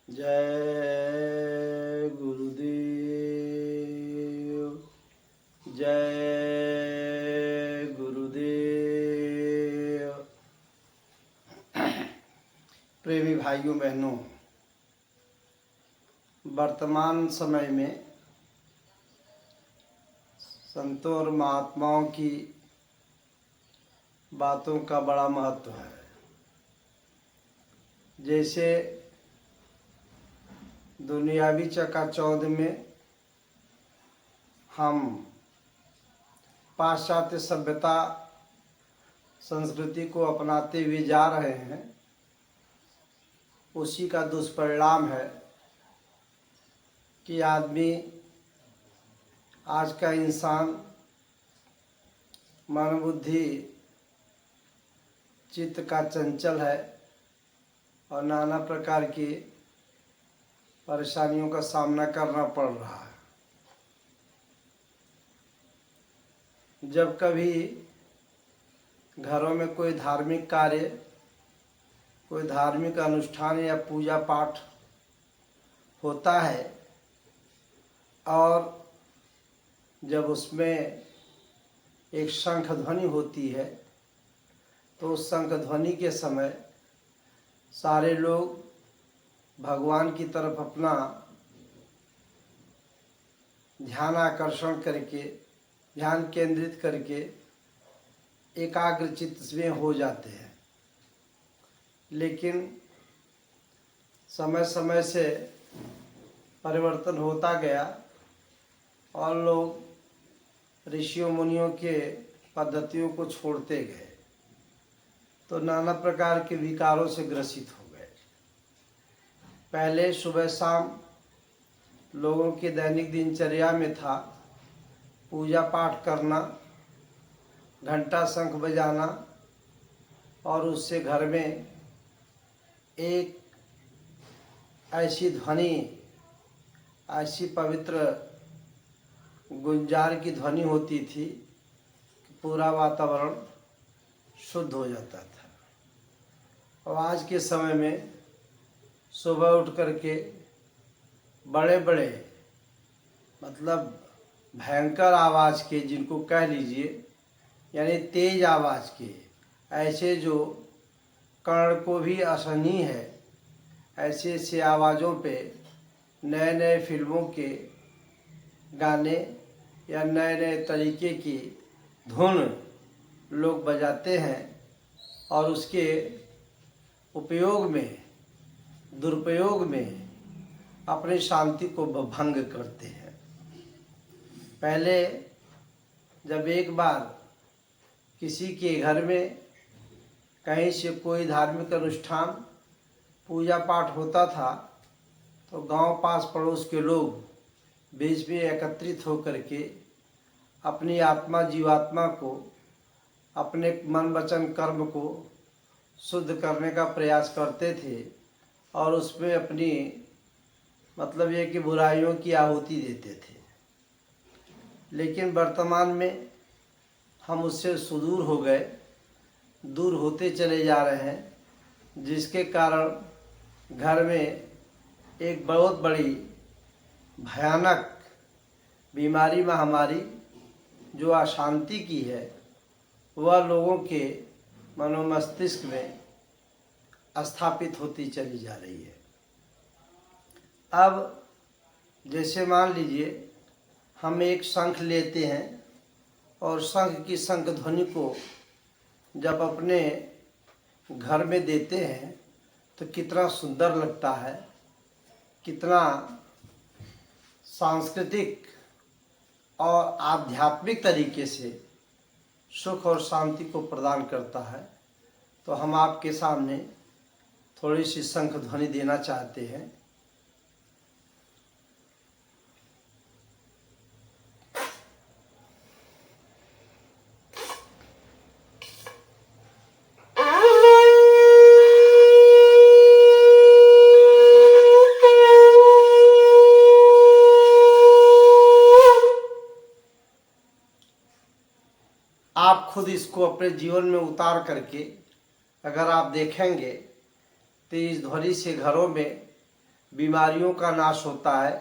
जय गुरुदेव। जय गुरुदेव। प्रेमी भाइयों बहनों, वर्तमान समय में संतों और महात्माओं की बातों का बड़ा महत्व है। जैसे दुनियावी चकाचौंध में हम पाश्चात्य सभ्यता संस्कृति को अपनाते हुए जा रहे हैं, उसी का दुष्परिणाम है कि आदमी, आज का इंसान मन बुद्धि चित्त का चंचल है और नाना प्रकार की परेशानियों का सामना करना पड़ रहा है। जब कभी घरों में कोई धार्मिक कार्य, कोई धार्मिक अनुष्ठान या पूजा पाठ होता है और जब उसमें एक शंख ध्वनि होती है, तो उस शंख ध्वनि के समय सारे लोग भगवान की तरफ अपना ध्यान आकर्षण करके, ध्यान केंद्रित करके एकाग्र चित्त में हो जाते हैं। लेकिन समय समय से परिवर्तन होता गया और लोग ऋषियों मुनियों के पद्धतियों को छोड़ते गए, तो नाना प्रकार के विकारों से ग्रसित हो गए। पहले सुबह शाम लोगों की दैनिक दिनचर्या में था पूजा पाठ करना, घंटा शंख बजाना और उससे घर में एक ऐसी ध्वनि, ऐसी पवित्र गुंजार की ध्वनि होती थी कि पूरा वातावरण शुद्ध हो जाता था। और आज के समय में सुबह उठ करके बड़े बड़े, मतलब भयंकर आवाज़ के, जिनको कह लीजिए, यानी तेज आवाज़ के, ऐसे जो कर्ण को भी असहनीय है, ऐसे ऐसे आवाज़ों पे नए नए फिल्मों के गाने या नए नए तरीके की धुन लोग बजाते हैं और उसके उपयोग में, दुरुपयोग में अपनी शांति को भंग करते हैं। पहले जब एक बार किसी के घर में कहीं से कोई धार्मिक अनुष्ठान, पूजा पाठ होता था, तो गांव पास पड़ोस के लोग बीच में एकत्रित होकर के अपनी आत्मा, जीवात्मा को, अपने मन वचन कर्म को शुद्ध करने का प्रयास करते थे और उसमें अपनी, मतलब ये कि बुराइयों की आहुति देते थे। लेकिन वर्तमान में हम उससे सुदूर हो गए, दूर होते चले जा रहे हैं, जिसके कारण घर में एक बहुत बड़ी भयानक बीमारी, महामारी जो अशांति की है, वह लोगों के मनोमस्तिष्क में स्थापित होती चली जा रही है। अब जैसे मान लीजिए हम एक शंख लेते हैं और शंख की शंख ध्वनि को जब अपने घर में देते हैं तो कितना सुंदर लगता है, कितना सांस्कृतिक और आध्यात्मिक तरीके से सुख और शांति को प्रदान करता है। तो हम आपके सामने थोड़ी सी शंख ध्वनि देना चाहते हैं। आप खुद इसको अपने जीवन में उतार करके अगर आप देखेंगे तो इस ध्वनि से घरों में बीमारियों का नाश होता है,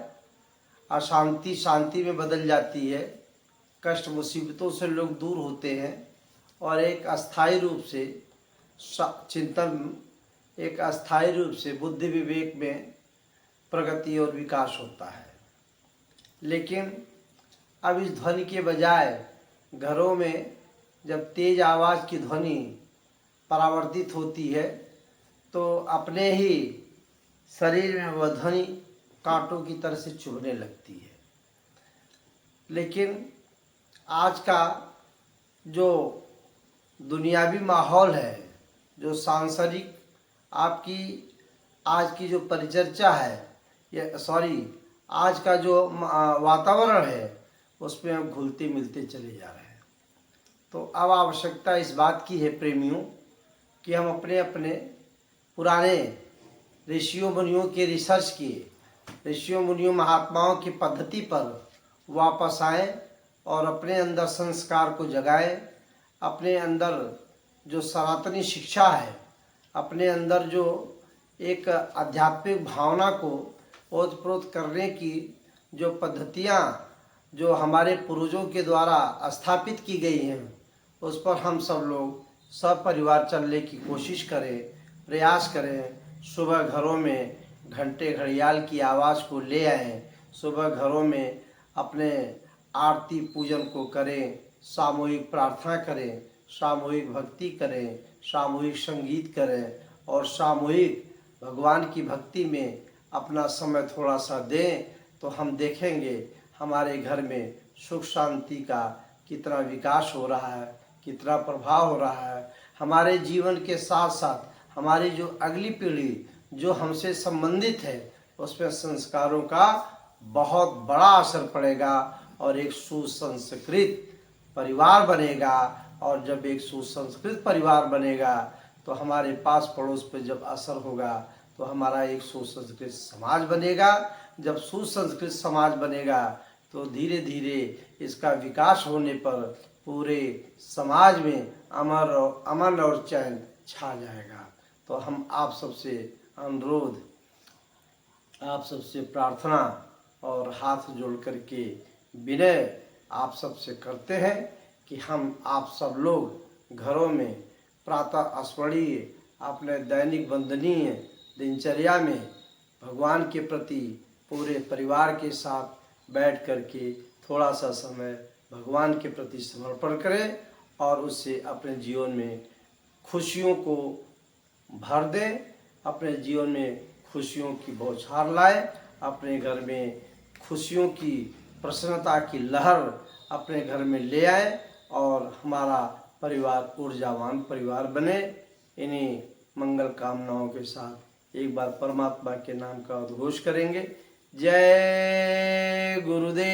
अशांति शांति में बदल जाती है, कष्ट मुसीबतों से लोग दूर होते हैं और एक अस्थायी रूप से चिंतन, एक अस्थायी रूप से बुद्धि विवेक में प्रगति और विकास होता है। लेकिन अब इस ध्वनि के बजाय घरों में जब तेज आवाज़ की ध्वनि परावर्तित होती है तो अपने ही शरीर में वह ध्वनि कांटों की तरह से चुभने लगती है। लेकिन आज का जो दुनियावी माहौल है, जो सांसारिक आपकी आज की जो परिचर्चा है, आज का जो वातावरण है, उसमें हम घुलते मिलते चले जा रहे हैं। तो अब आवश्यकता इस बात की है प्रेमियों कि हम अपने अपने पुराने ऋषियों मुनियों के रिसर्च किए, ऋषियों मुनियों महात्माओं की पद्धति पर वापस आएं और अपने अंदर संस्कार को जगाएं, अपने अंदर जो सनातनी शिक्षा है, अपने अंदर जो एक आध्यात्मिक भावना को ओतप्रोत करने की जो पद्धतियाँ जो हमारे पूर्वजों के द्वारा स्थापित की गई हैं, उस पर हम सब लोग सपरिवार चलने की कोशिश करें, प्रयास करें। सुबह घरों में घंटे घड़ियाल की आवाज़ को ले आएं, सुबह घरों में अपने आरती पूजन को करें, सामूहिक प्रार्थना करें, सामूहिक भक्ति करें, सामूहिक संगीत करें और सामूहिक भगवान की भक्ति में अपना समय थोड़ा सा दें, तो हम देखेंगे हमारे घर में सुख शांति का कितना विकास हो रहा है, कितना प्रभाव हो रहा है। हमारे जीवन के साथ साथ हमारी जो अगली पीढ़ी जो हमसे संबंधित है, उसमें संस्कारों का बहुत बड़ा असर पड़ेगा और एक सुसंस्कृत परिवार बनेगा। और जब एक सुसंस्कृत परिवार बनेगा तो हमारे पास पड़ोस पे जब असर होगा तो हमारा एक सुसंस्कृत समाज बनेगा। जब सुसंस्कृत समाज बनेगा तो धीरे धीरे इसका विकास होने पर पूरे समाज में अमन और चैन छा जाएगा। तो हम आप सबसे अनुरोध, आप सबसे प्रार्थना और हाथ जोड़ करके विनय आप सबसे करते हैं कि हम आप सब लोग घरों में प्रातः स्मरणीय अपने दैनिक वंदनीय दिनचर्या में भगवान के प्रति पूरे परिवार के साथ बैठ करके थोड़ा सा समय भगवान के प्रति समर्पण करें और उससे अपने जीवन में खुशियों को भर दें, अपने जीवन में खुशियों की बौछार लाएं, अपने घर में खुशियों की प्रसन्नता की लहर अपने घर में ले आए और हमारा परिवार ऊर्जावान परिवार बने। इन्हीं मंगल कामनाओं के साथ एक बार परमात्मा के नाम का उद्घोष करेंगे। जय गुरुदेव।